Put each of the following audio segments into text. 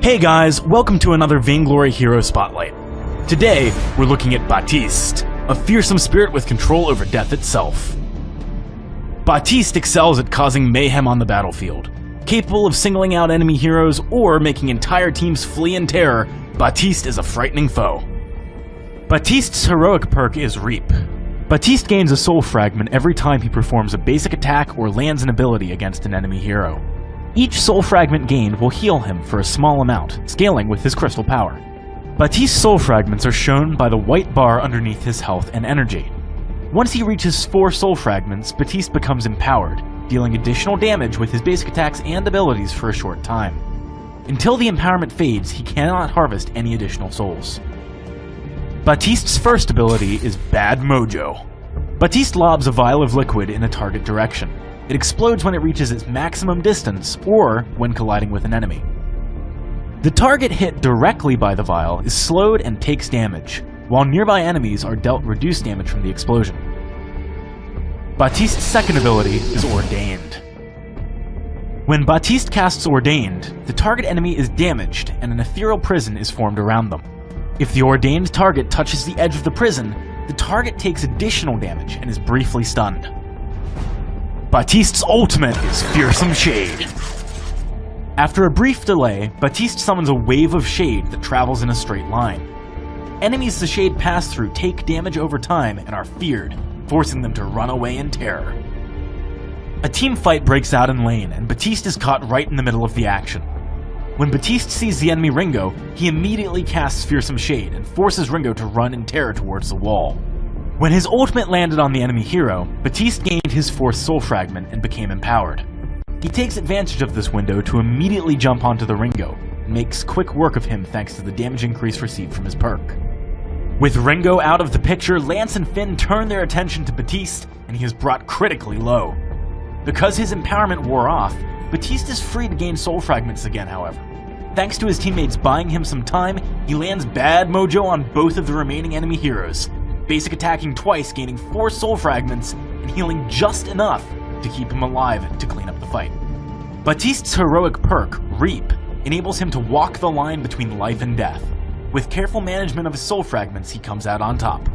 Hey guys, welcome to another Vainglory Hero Spotlight. Today, we're looking at Baptiste, a fearsome spirit with control over death itself. Baptiste excels at causing mayhem on the battlefield. Capable of singling out enemy heroes or making entire teams flee in terror, Baptiste is a frightening foe. Baptiste's heroic perk is Reap. Baptiste gains a soul fragment every time he performs a basic attack or lands an ability against an enemy hero. Each soul fragment gained will heal him for a small amount, scaling with his crystal power. Baptiste's soul fragments are shown by the white bar underneath his health and energy. Once he reaches 4 soul fragments, Baptiste becomes empowered, dealing additional damage with his basic attacks and abilities for a short time. Until the empowerment fades, he cannot harvest any additional souls. Baptiste's first ability is Bad Mojo. Baptiste lobs a vial of liquid in a target direction. It explodes when it reaches its maximum distance, or when colliding with an enemy. The target hit directly by the vial is slowed and takes damage, while nearby enemies are dealt reduced damage from the explosion. Baptiste's second ability is Ordained. When Baptiste casts Ordained, the target enemy is damaged and an ethereal prison is formed around them. If the Ordained target touches the edge of the prison, the target takes additional damage and is briefly stunned. Baptiste's ultimate is Fearsome Shade. After a brief delay, Baptiste summons a wave of shade that travels in a straight line. Enemies the shade pass through take damage over time and are feared, forcing them to run away in terror. A team fight breaks out in lane, and Baptiste is caught right in the middle of the action. When Baptiste sees the enemy Ringo, he immediately casts Fearsome Shade and forces Ringo to run in terror towards the wall. When his ultimate landed on the enemy hero, Baptiste gained his 4th soul fragment and became empowered. He takes advantage of this window to immediately jump onto the Ringo, and makes quick work of him thanks to the damage increase received from his perk. With Ringo out of the picture, Lance and Finn turn their attention to Baptiste, and he is brought critically low. Because his empowerment wore off, Baptiste is free to gain soul fragments again, however. Thanks to his teammates buying him some time, he lands Bad Mojo on both of the remaining enemy heroes, basic attacking twice, gaining 4 soul fragments, and healing just enough to keep him alive to clean up the fight. Baptiste's heroic perk, Reap, enables him to walk the line between life and death. With careful management of his soul fragments, he comes out on top.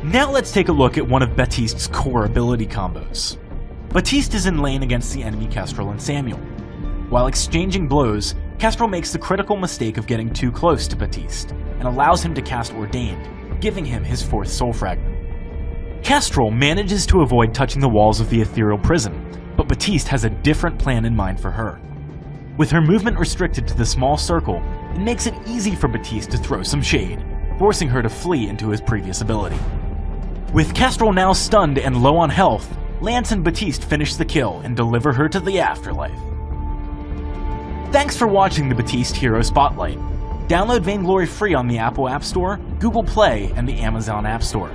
Now let's take a look at one of Baptiste's core ability combos. Baptiste is in lane against the enemy Kestrel and Samuel. While exchanging blows, Kestrel makes the critical mistake of getting too close to Baptiste, and allows him to cast Ordained, giving him his 4th soul fragment. Kestrel manages to avoid touching the walls of the ethereal prison, but Baptiste has a different plan in mind for her. With her movement restricted to the small circle, it makes it easy for Baptiste to throw some shade, forcing her to flee into his previous ability. With Kestrel now stunned and low on health, Lance and Baptiste finish the kill and deliver her to the afterlife. Thanks for watching the Baptiste Hero Spotlight. Download Vainglory free on the Apple App Store, Google Play, and the Amazon App Store.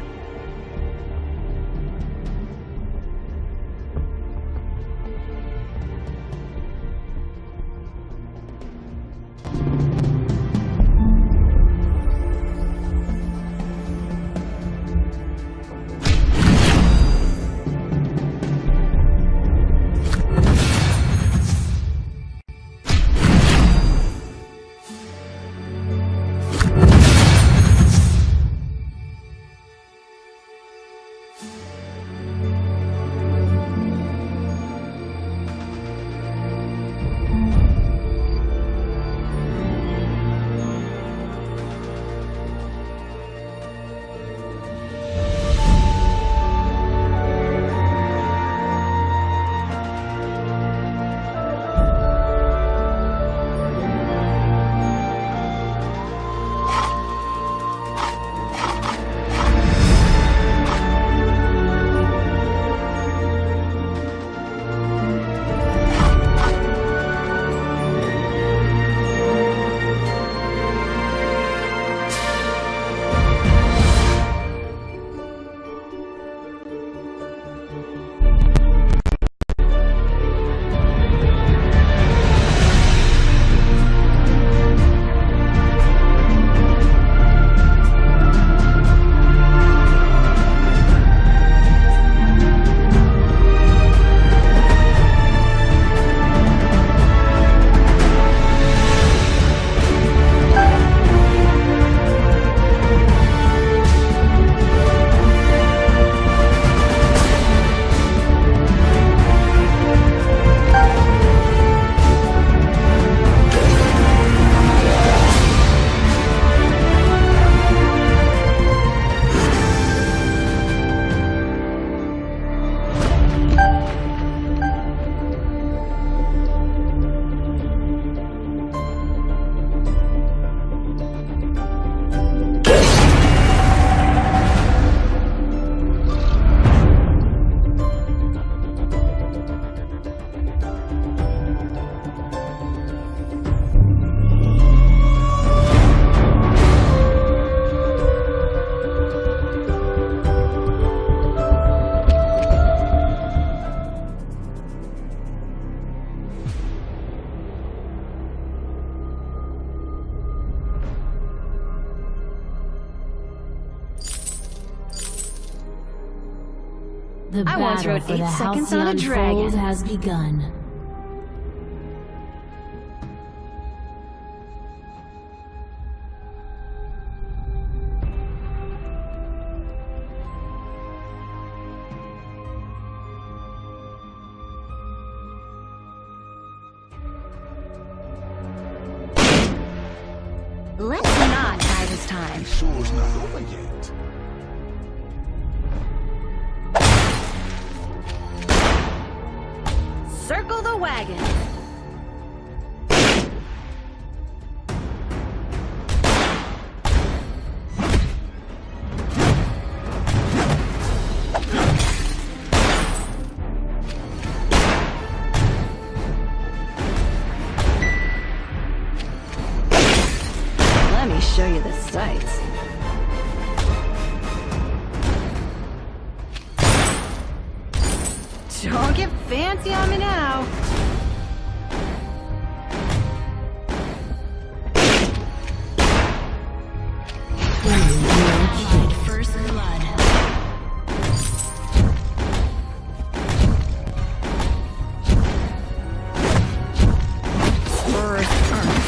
The I once battle wrote for 8 the seconds on a Halcyon dragon. Fold has begun. Let's not die this time. Shore's not over yet. Circle the wagon. Let me show you the sights. Don't get fancy on me now. First blood. Spurs aren't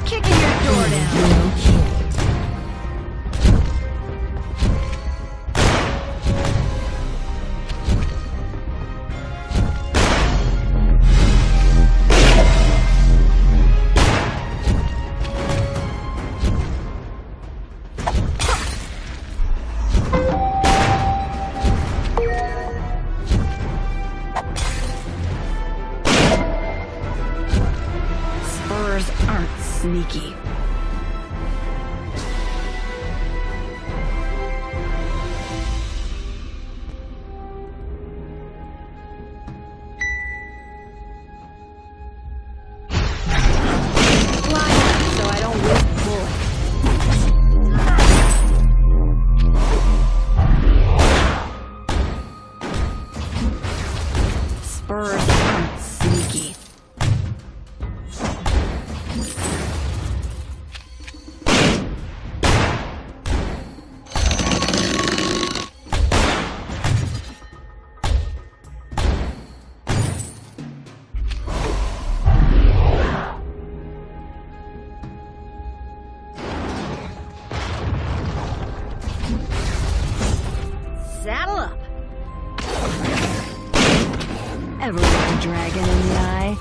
kicking your door down. Spurs aren't sneaky. Fly out so I don't waste bullets. Spurs aren't sneaky. Saddle up. Ever looked a dragon in the eye?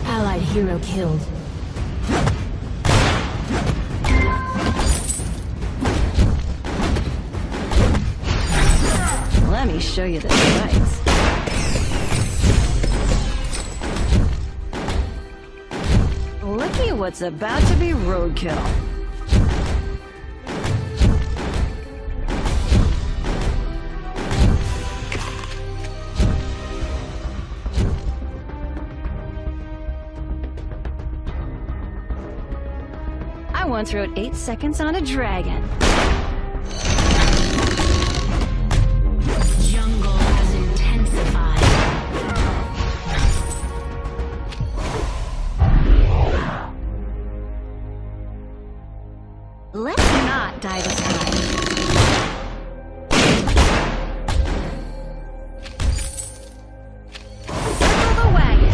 Allied hero killed. Let me show you the sights. Looky what's about to be roadkill. I once wrote 8 seconds on a dragon. Jungle has intensified. Let's not die this time. Circle the wagon.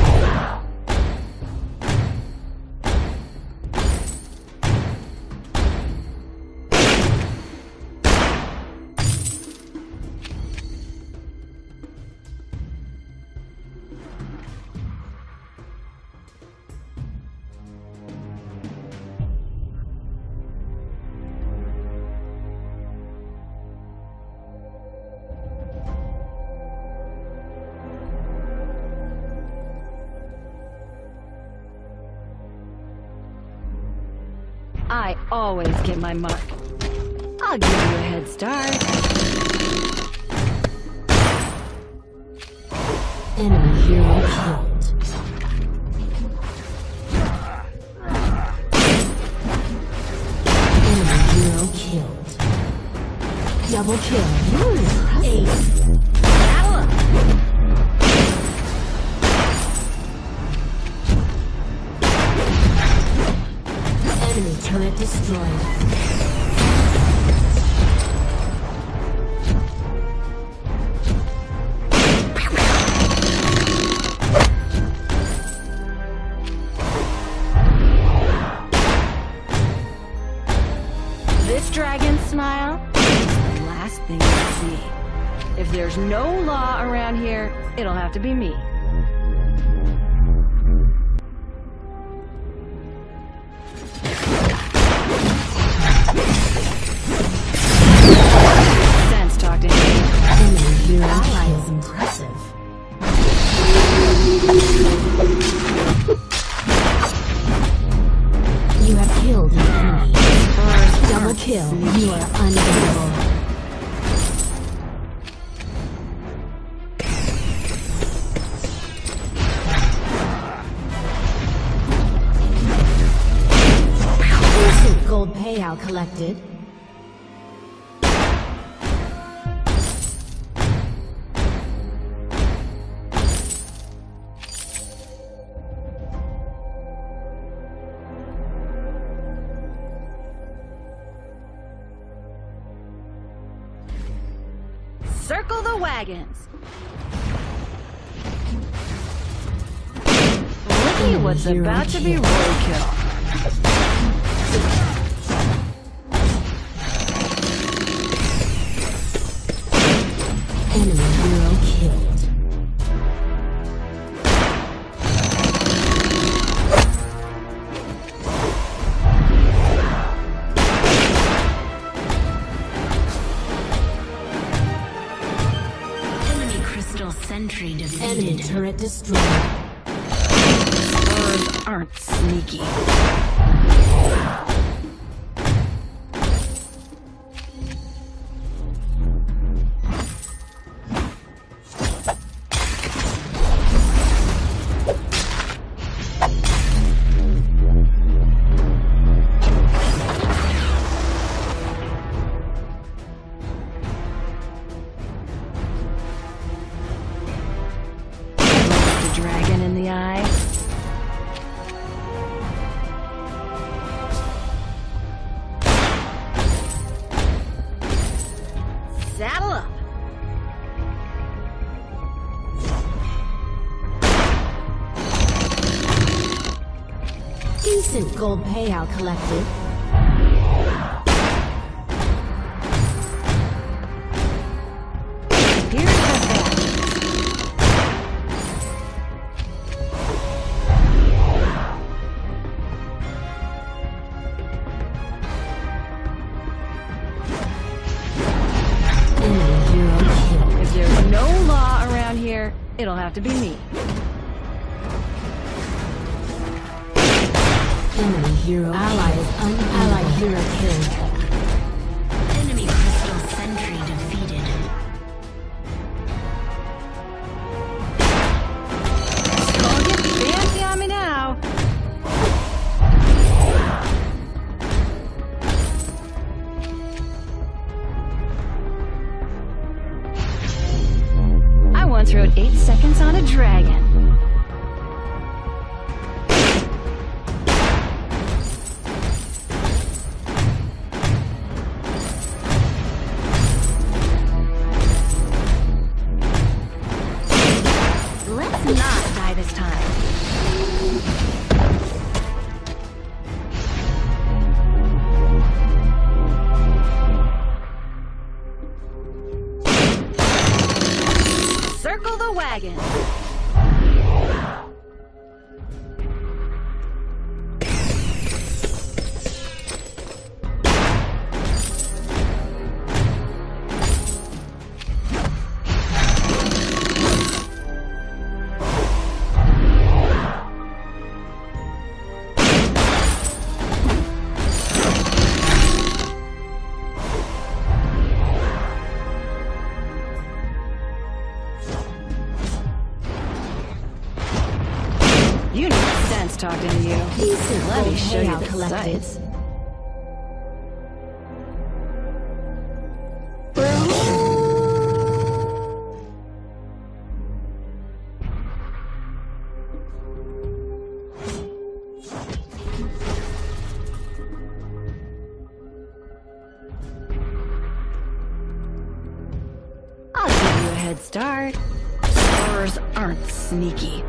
I always get my mark. I'll give you a head start. Enemy hero killed. Double kill. Ace. Battle up. Enemy turret destroyed. This dragon smile is the last thing you see. If there's no law around here, it'll have to be me. Sense talked into you. Enemy hero ally is impressive. You have killed an enemy. Double kill. You are unbeatable. Decent gold payout collected. Circle the wagons. Looky what's about to be roadkill. Enemy hero killed. Enemy crystal sentry defeated. Enemy turret destroyed. Birds aren't sneaky. The dragon in the eye. Saddle up. Decent gold payout collected. Here's the bet. Enemy hero killed. If there's no law around here, it'll have to be me. Enemy hero ally is allied hero killed. Enemy crystal sentry defeated. Don't get fancy on me now. I once wrote 8 seconds on a dragon. Let's not die this time. Circle the wagon. You need sense talking to you. Decent Let me gold show you payout the collected. sights. head start. Spurs aren't sneaky.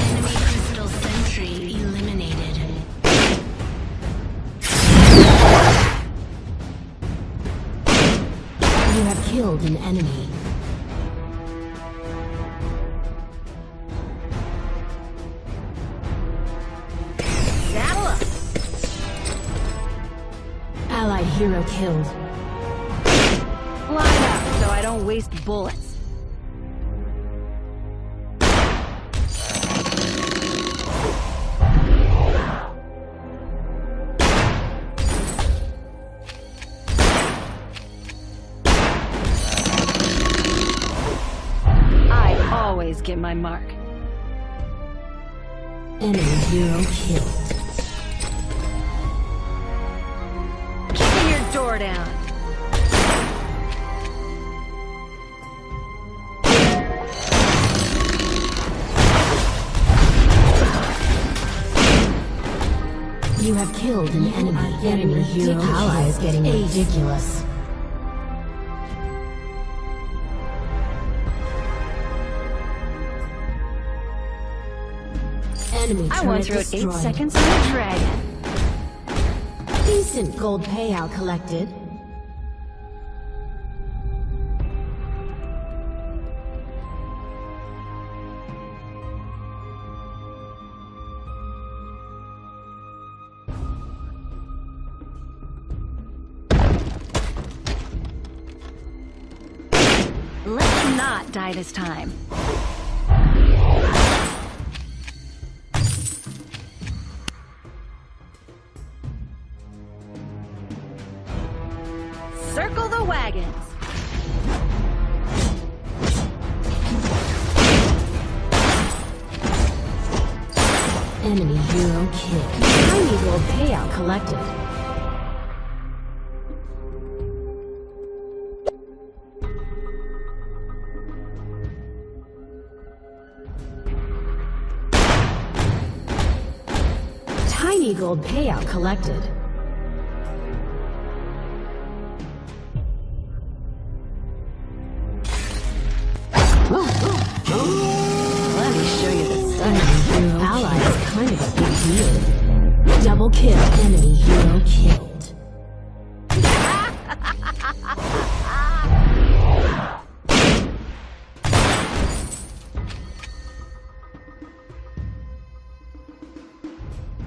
Enemy crystal sentry eliminated. You have killed an enemy. Saddle up! Allied hero killed. Line up so I don't waste bullets. I always get my mark. Enemy hero killed. Kicking your door down. You have killed an enemy. Enemy hero ally is getting ridiculous. Enemy I once turret wrote 8 destroyed. seconds on a dragon. Decent gold payout collected. Let's not die this time. Circle the wagons. Enemy hero killed. Tiny gold payout collected. Tiny gold payout collected. Let me show you the sun. Enemy hero ally is kind of a big deal. Double kill. Enemy hero killed.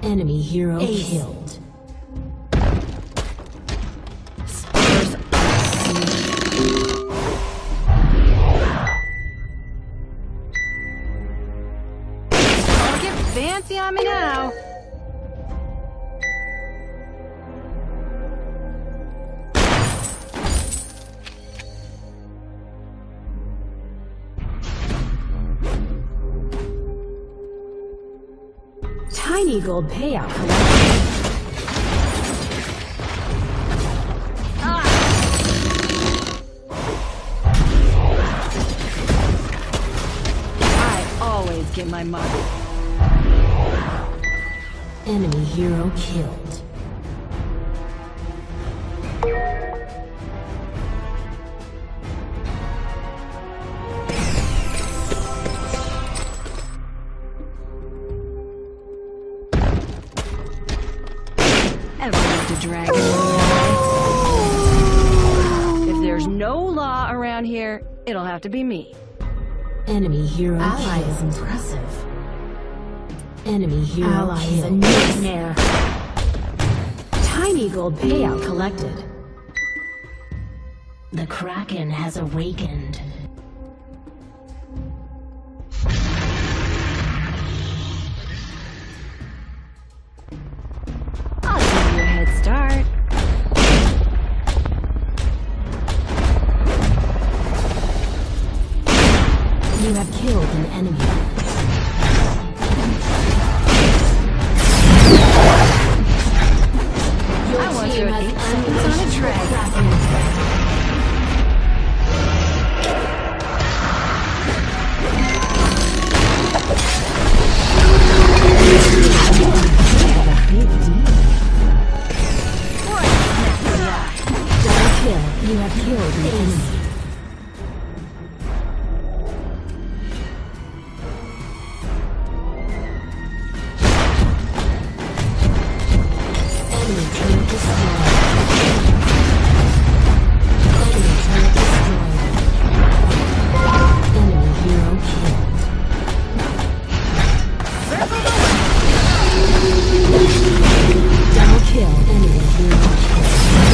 Enemy hero killed. Spurs are sneaky. Don't get fancy on me now. Tiny gold payout collected. I always get my mark. Enemy hero killed. Ever lived a dragon? If there's no law around here, it'll have to be me. Enemy hero ally is impressive. Enemy hero ally is a nightmare. Tiny gold payout collected. The Kraken has awakened. I'll give you a head start. You have killed an enemy. I once wrote 8 seconds on a dragon. Double kill. Enemy hero kill.